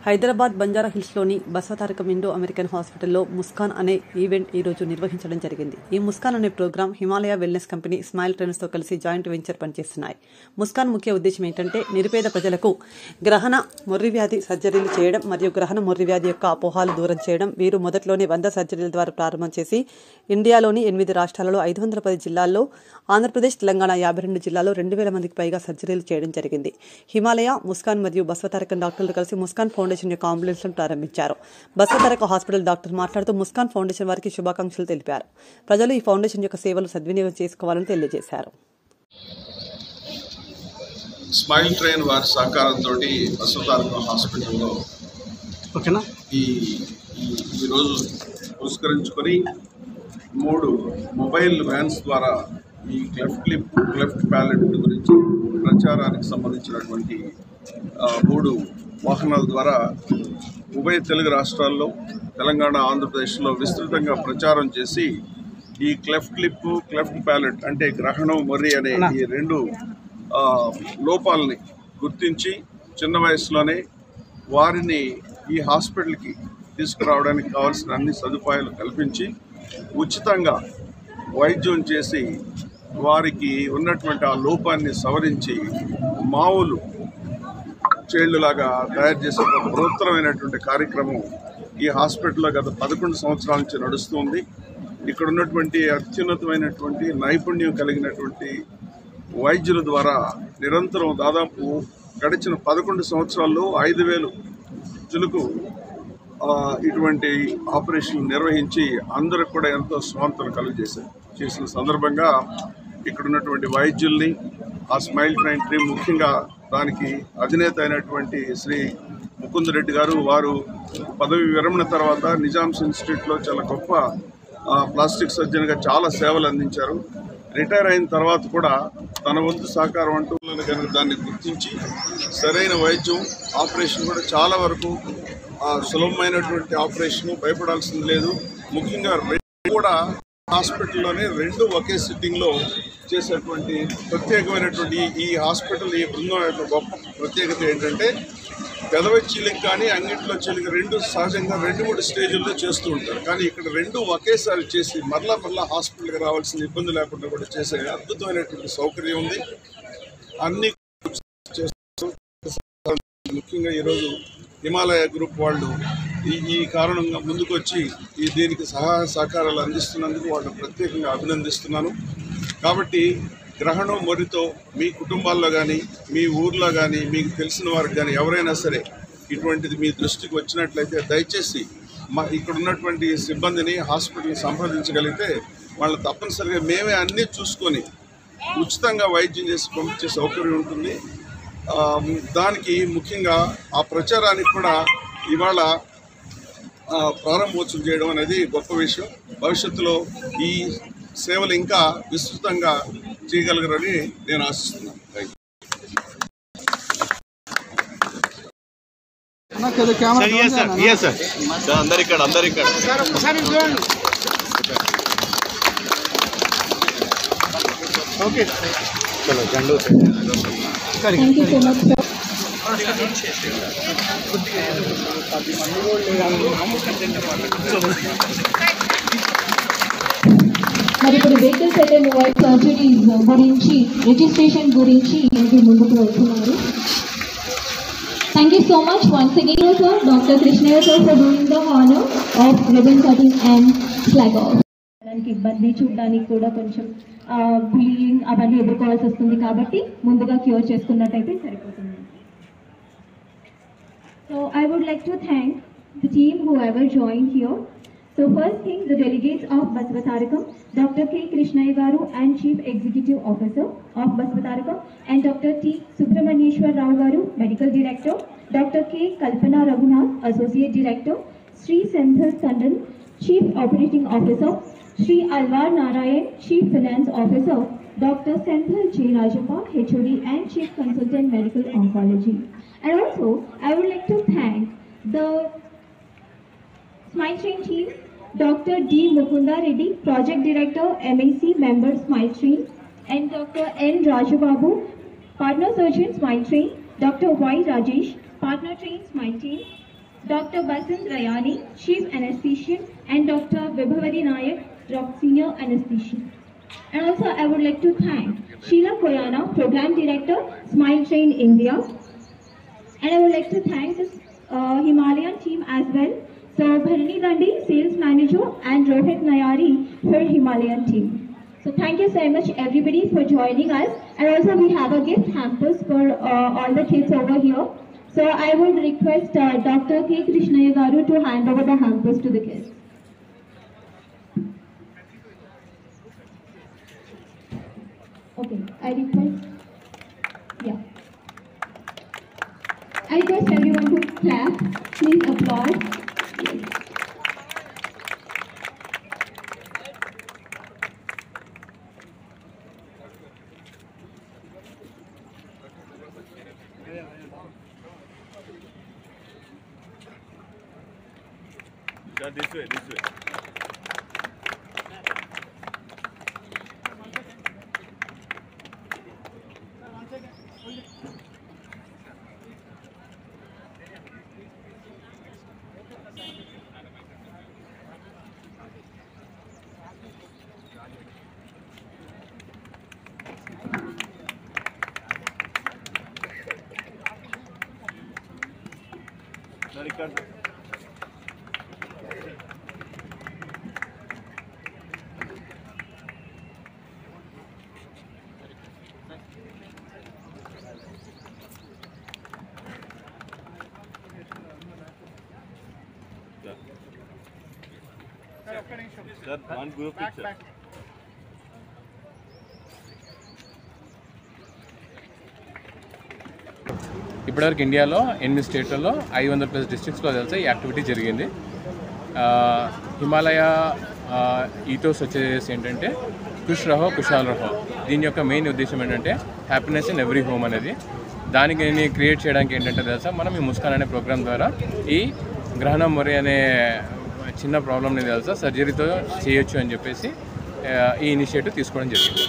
Hyderabad Banjara హిల్స్లోని Basavatarakam Indo American హాస్పిటల్లో ముస్కాన్ అనే event ఈ రోజు నిర్వహించడం జరిగింది. ఈ ముస్కాన్ అనే program Himalaya wellness company smile ట్రైన్స్తో కలిసి జాయింట్ వెంచర్ పనిచేస్తున్నాయి. ముస్కాన్ ముఖ్య ఉద్దేశం ఏంటంటే నిరుపేద ప్రజలకు గ్రహణ మొర్రివ్యాధి సర్జరీలు చేయడం మరియు గ్రహణ మొర్రివ్యాధి యొక్క అపోహాలు దూరం చేయడం. వీరు మొదట్లోనే 100 సర్జరీల ద్వారా ప్రారంభం చేసి ఇండియాలోని 8 రాష్ట్రాలలో 510 జిల్లాల్లో, ఆంధ్రప్రదేశ్, తెలంగాణ 52 జిల్లాల్లో 2000 మందికి పైగా సర్జరీలు చేయడం జరిగింది. హిమాలయ, ముస్కాన్ మరియు బసవతారకం డాక్టర్లు కలిసి ముస్కాన్ ఫౌండేషన్ యొక్క అంబులెన్స్ ప్రారంభించారు. బసవతారకం హాస్పిటల్ డాక్టర్ మాట్లాడుతూ ముస్కాన్ ఫౌండేషన్ వారికి శుభాకాంక్షలు తెలిపారు. ప్రజలు ఈ ఫౌండేషన్ యొక్క సేవలు సద్వినియోగం చేసుకోవాలని తెలియజేశారు. స్మైల్ ట్రైన్ వారి సహకారంతో బసవతారకం హాస్పిటల్లో ఈరోజు పురస్కరించుకొని 3 మొబైల్ వ్యాన్స్ ద్వారా ఈ క్లెఫ్ట్ లిప్, క్లెఫ్ట్ ప్యాలెట్ గురించి ప్రచారానికి సంబంధించినటువంటి 3 వాహనాల ద్వారా ఉభయ తెలుగు రాష్ట్రాల్లో, తెలంగాణ, ఆంధ్రప్రదేశ్లో విస్తృతంగా ప్రచారం చేసి ఈ క్లెఫ్ట్ లిప్, క్లెఫ్ట్ ప్యాలెట్ అంటే గ్రహణం, మొర్రి అనే ఈ 2 లోపాలని గుర్తించి చిన్న వయసులోనే వారిని ఈ హాస్పిటల్కి తీసుకురావడానికి కావాల్సిన అన్ని సదుపాయాలు కల్పించి ఉచితంగా వైద్యం చేసి వారికి ఉన్నటువంటి ఆ లోపాన్ని సవరించి మామూలు చేళ్లులాగా తయారు చేసే ఒక బృహత్తరమైనటువంటి కార్యక్రమం ఈ హాస్పిటల్లో గత 11 సంవత్సరాల నుంచి నడుస్తుంది. ఇక్కడ ఉన్నటువంటి అత్యున్నతమైనటువంటి నైపుణ్యం కలిగినటువంటి వైద్యుల ద్వారా నిరంతరం దాదాపు గడిచిన 11 సంవత్సరాల్లో 5000 చులుకు ఇటువంటి ఆపరేషన్ నిర్వహించి అందరికి కూడా ఎంతో స్వాంతలు చేసిన సందర్భంగా ఇక్కడ ఉన్నటువంటి వైద్యుల్ని, ఆ స్మైల్ ట్రైన్ టీం, ముఖ్యంగా దానికి అధినేత అయినటువంటి శ్రీ ముకుంద్ రెడ్డి గారు, వారు పదవి విరమణ తర్వాత నిజామ్స్ ఇన్స్టిట్యూట్లో చాలా గొప్ప ప్లాస్టిక్ సర్జన్గా చాలా సేవలు అందించారు. రిటైర్ అయిన తర్వాత కూడా తన వంతు సహకారం అంటూ కనుక దాన్ని గుర్తించి సరైన వైద్యం, ఆపరేషన్ కూడా చాలా వరకు సులభమైనటువంటి ఆపరేషన్, భయపడాల్సింది లేదు. ముఖ్యంగా కూడా హాస్పిటల్లోనే 2 ఒకే సిట్టింగ్లో చేసేటువంటి ప్రత్యేకమైనటువంటి ఈ హాస్పిటల్, ఈ బృందం యొక్క గొప్ప ప్రత్యేకత ఏంటంటే పెదవి చీలిక కానీ అంగిట్లో చీలిక 2 సహజంగా 2-3 స్టేజుల్లో చేస్తూ ఉంటారు. కానీ ఇక్కడ 2 ఒకేసారి చేసి మరలా హాస్పిటల్కి రావాల్సిన ఇబ్బంది లేకుండా కూడా చేసే అద్భుతమైనటువంటి సౌకర్యం ఉంది. అన్ని ముఖ్యంగా ఈరోజు హిమాలయ గ్రూప్ వాళ్ళు ఈ కారణంగా ముందుకొచ్చి దీనికి సహాయ సహకారాలు అందిస్తున్నందుకు వాళ్ళని ప్రత్యేకంగా అభినందిస్తున్నాను. కాబట్టి గ్రహణం, మొర్రితో మీ కుటుంబాల్లో కానీ, మీ ఊర్లో కానీ, మీకు తెలిసిన వారికి కానీ ఎవరైనా సరే ఇటువంటిది మీ దృష్టికి వచ్చినట్లయితే దయచేసి ఇక్కడ ఉన్నటువంటి సిబ్బందిని హాస్పిటల్ని సంప్రదించగలిగితే వాళ్ళు తప్పనిసరిగా మేమే అన్నీ చూసుకొని ఉచితంగా వైద్యం చేసి పంపించే సౌకర్యం ఉంటుంది. దానికి ముఖ్యంగా ఆ ప్రచారానికి కూడా ఇవాళ ప్రారంభోత్సవం చేయడం అనేది గొప్ప విషయం. భవిష్యత్తులో ఈ సేవలు ఇంకా విస్తృతంగా చేయగలగరని నేను ఆశిస్తున్నాను. ఓకే, చలో జెండా. Thank you so much, sir. మరి ఇప్పుడు వెహికల్స్ అయితే మొబైల్ సర్జరీస్ గురించి, రిజిస్ట్రేషన్ గురించి ముందుకు వెళ్తున్నారు. Thank you so much once again, sir, Dr. Krishnaiah sir, for doing the honor of ribbon cutting and flag off. ఇబ్బంది చూడడానికి కూడా కొంచెం బ్లీడింగ్ అవన్నీ ఎదుర్కోవాల్సి వస్తుంది కాబట్టి ముందుగా క్యూర్ చేసుకున్నట్టయితే సరిపోతుంది. So I would like to thank the team whoever joined here. So first thing, the delegates of Basavatarakam, Dr. K. Krishnaiah Garu and Chief Executive Officer of Basavatarakam, and Dr. T. Subramanyeshwar Rao Garu, Medical Director, Dr. K. Kalpana Raghunath, Associate Director, Sri Senthil Tandon, Chief Operating Officer, Sri Alvar Narayan, Chief Finance Officer, Dr. Senthil J. Rajappa, HOD and Chief Consultant Medical Oncology. And also, I would like to thank the Smile Train team, Dr. D. Mukunda Reddy, Project Director, MAC Member Smile Train, and Dr. N. Rajababu, Partner Surgeon Smile Train, Dr. Y. Rajesh, Partner Train Smile Team, Dr. Basant Rayani, Chief Anesthetician, and Dr. Vibhavari Nayak, Senior Anesthetician. And also I would like to thank Sheila Koyana, Program Director, Smile Train India. And I would like to thank the Himalayan team as well. So Bharani Gandhi, Sales Manager, and Rohit Nayari for Himalayan team. So thank you so much everybody for joining us. And also we have a gift hampers for all the kids over here. So I would request Dr. K. Krishnaya Garu to hand over the hampers to the kids. Okay, I request everyone to clap. Please applaud. This way. Sir, one group picture. ఇప్పటివరకు ఇండియాలో 8 స్టేట్లలో 500+ డిస్ట్రిక్ట్స్లో తెలిసి ఈ activity జరిగింది. Himalaya ethos వచ్చేసి ఏంటంటే ఖుష్ రహో ఖుషాల్ రహో. దీని యొక్క main ఉద్దేశం ఏంటంటే హ్యాపీనెస్ ఇన్ ఎవ్రీ హోమ్ అనేది. దానికి క్రియేట్ చేయడానికి ఏంటంటే తెలుసా, మనం ఈ ముస్కాన్ అనే ప్రోగ్రామ్ ద్వారా ఈ గ్రహణం మొరి అనే చిన్న ప్రాబ్లమ్ని తెలుసా సర్జరీతో చేయొచ్చు అని చెప్పేసి ఈ ఇనిషియేటివ్ తీసుకోవడం జరిగింది.